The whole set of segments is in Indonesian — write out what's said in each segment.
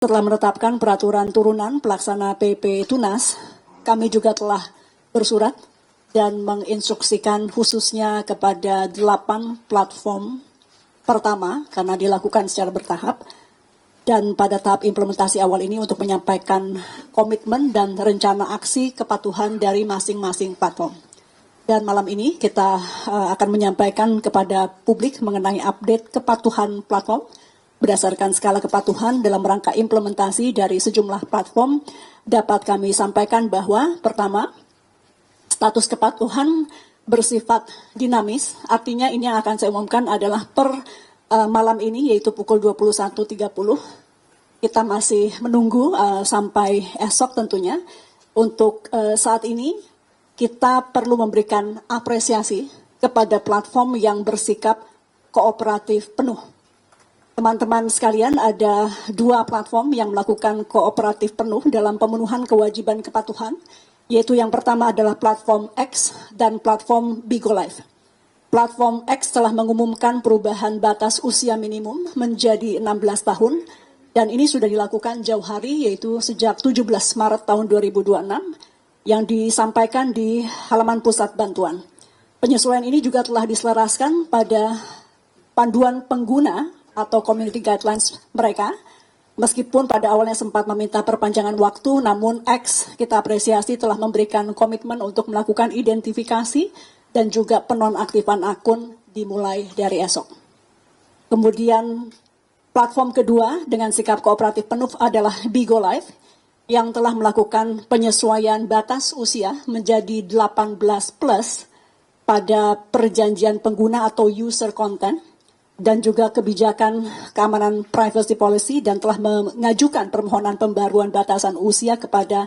Setelah menetapkan peraturan turunan pelaksana PP Tunas, kami juga telah bersurat dan menginstruksikan khususnya kepada 8 platform pertama karena dilakukan secara bertahap dan pada tahap implementasi awal ini untuk menyampaikan komitmen dan rencana aksi kepatuhan dari masing-masing platform. Dan malam ini kita akan menyampaikan kepada publik mengenai update kepatuhan platform berdasarkan skala kepatuhan dalam rangka implementasi dari sejumlah platform. Dapat kami sampaikan bahwa pertama, status kepatuhan bersifat dinamis, artinya ini yang akan saya umumkan adalah per malam ini yaitu pukul 21.30. Kita masih menunggu sampai esok tentunya. Untuk saat ini kita perlu memberikan apresiasi kepada platform yang bersikap kooperatif penuh. Teman-teman sekalian, ada 2 platform yang melakukan kooperatif penuh dalam pemenuhan kewajiban kepatuhan, yaitu yang pertama adalah platform X dan platform Bigo Live. Platform X telah mengumumkan perubahan batas usia minimum menjadi 16 tahun, dan ini sudah dilakukan jauh hari, yaitu sejak 17 Maret tahun 2026, yang disampaikan di halaman pusat bantuan. Penyesuaian ini juga telah diselaraskan pada panduan pengguna atau community guidelines mereka, meskipun pada awalnya sempat meminta perpanjangan waktu, namun X kita apresiasi telah memberikan komitmen untuk melakukan identifikasi dan juga penonaktifan akun dimulai dari esok. Kemudian platform kedua dengan sikap kooperatif penuh adalah Bigo Live yang telah melakukan penyesuaian batas usia menjadi 18 plus pada perjanjian pengguna atau user content dan juga kebijakan keamanan privacy policy dan telah mengajukan permohonan pembaruan batasan usia kepada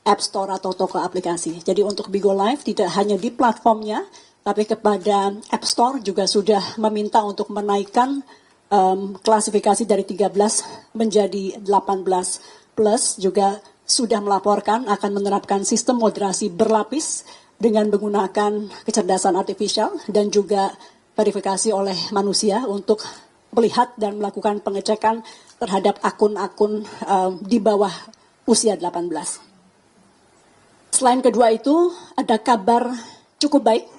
App Store atau toko aplikasi. Jadi untuk Bigo Live tidak hanya di platformnya, tapi kepada App Store juga sudah meminta untuk menaikkan klasifikasi dari 13 menjadi 18 plus, juga sudah melaporkan akan menerapkan sistem moderasi berlapis dengan menggunakan kecerdasan artifisial dan juga verifikasi oleh manusia untuk melihat dan melakukan pengecekan terhadap akun-akun di bawah usia 18. Selain kedua itu, ada kabar cukup baik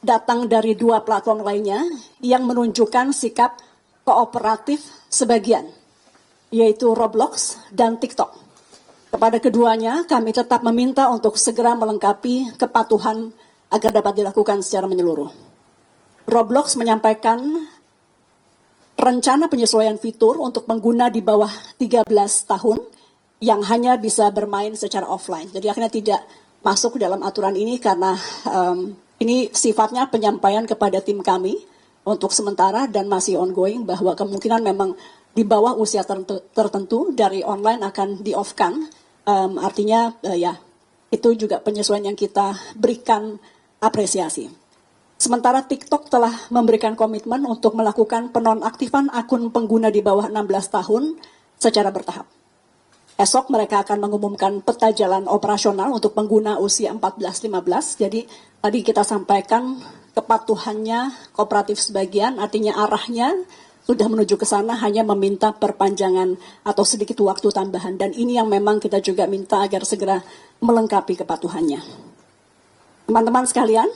datang dari 2 platform lainnya yang menunjukkan sikap kooperatif sebagian, yaitu Roblox dan TikTok. Kepada keduanya, kami tetap meminta untuk segera melengkapi kepatuhan agar dapat dilakukan secara menyeluruh. Roblox menyampaikan rencana penyesuaian fitur untuk pengguna di bawah 13 tahun yang hanya bisa bermain secara offline. Jadi akhirnya tidak masuk dalam aturan ini karena ini sifatnya penyampaian kepada tim kami untuk sementara dan masih ongoing bahwa kemungkinan memang di bawah usia tertentu dari online akan di-off-kan. Artinya ya itu juga penyesuaian yang kita berikan apresiasi. Sementara TikTok telah memberikan komitmen untuk melakukan penonaktifan akun pengguna di bawah 16 tahun secara bertahap. Esok mereka akan mengumumkan peta jalan operasional untuk pengguna usia 14-15. Jadi tadi kita sampaikan kepatuhannya kooperatif sebagian, artinya arahnya sudah menuju ke sana, hanya meminta perpanjangan atau sedikit waktu tambahan. Dan ini yang memang kita juga minta agar segera melengkapi kepatuhannya. Teman-teman sekalian,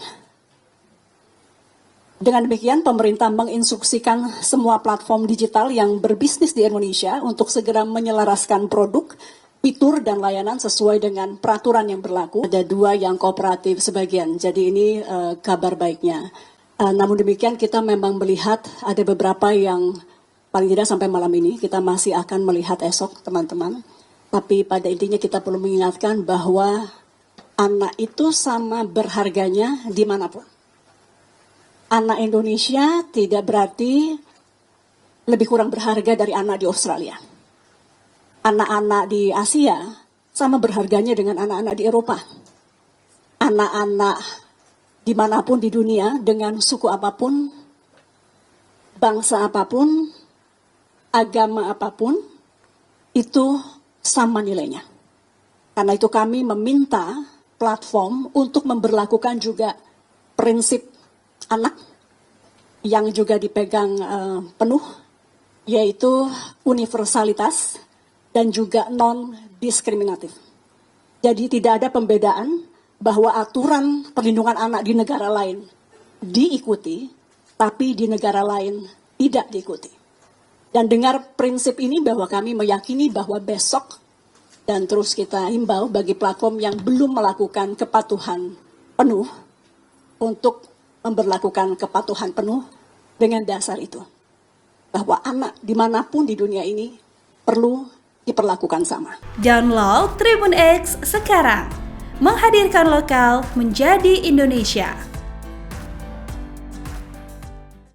dengan demikian, pemerintah menginstruksikan semua platform digital yang berbisnis di Indonesia untuk segera menyelaraskan produk, fitur, dan layanan sesuai dengan peraturan yang berlaku. Ada 2 yang kooperatif sebagian, jadi ini kabar baiknya. Namun demikian, kita memang melihat ada beberapa yang paling tidak sampai malam ini, kita masih akan melihat esok, teman-teman. Tapi pada intinya kita perlu mengingatkan bahwa anak itu sama berharganya dimanapun. Anak Indonesia tidak berarti lebih kurang berharga dari anak di Australia. Anak-anak di Asia sama berharganya dengan anak-anak di Eropa. Anak-anak dimanapun di dunia dengan suku apapun, bangsa apapun, agama apapun, itu sama nilainya. Karena itu kami meminta platform untuk memberlakukan juga prinsip anak yang juga dipegang penuh, yaitu universalitas dan juga non-diskriminatif. Jadi tidak ada pembedaan bahwa aturan perlindungan anak di negara lain diikuti, tapi di negara lain tidak diikuti. Dan dengar prinsip ini bahwa kami meyakini bahwa besok, dan terus kita himbau bagi platform yang belum melakukan kepatuhan penuh, untuk memberlakukan kepatuhan penuh dengan dasar itu. Bahwa anak dimanapun di dunia ini perlu diperlakukan sama. Download Tribun X sekarang, menghadirkan lokal menjadi Indonesia.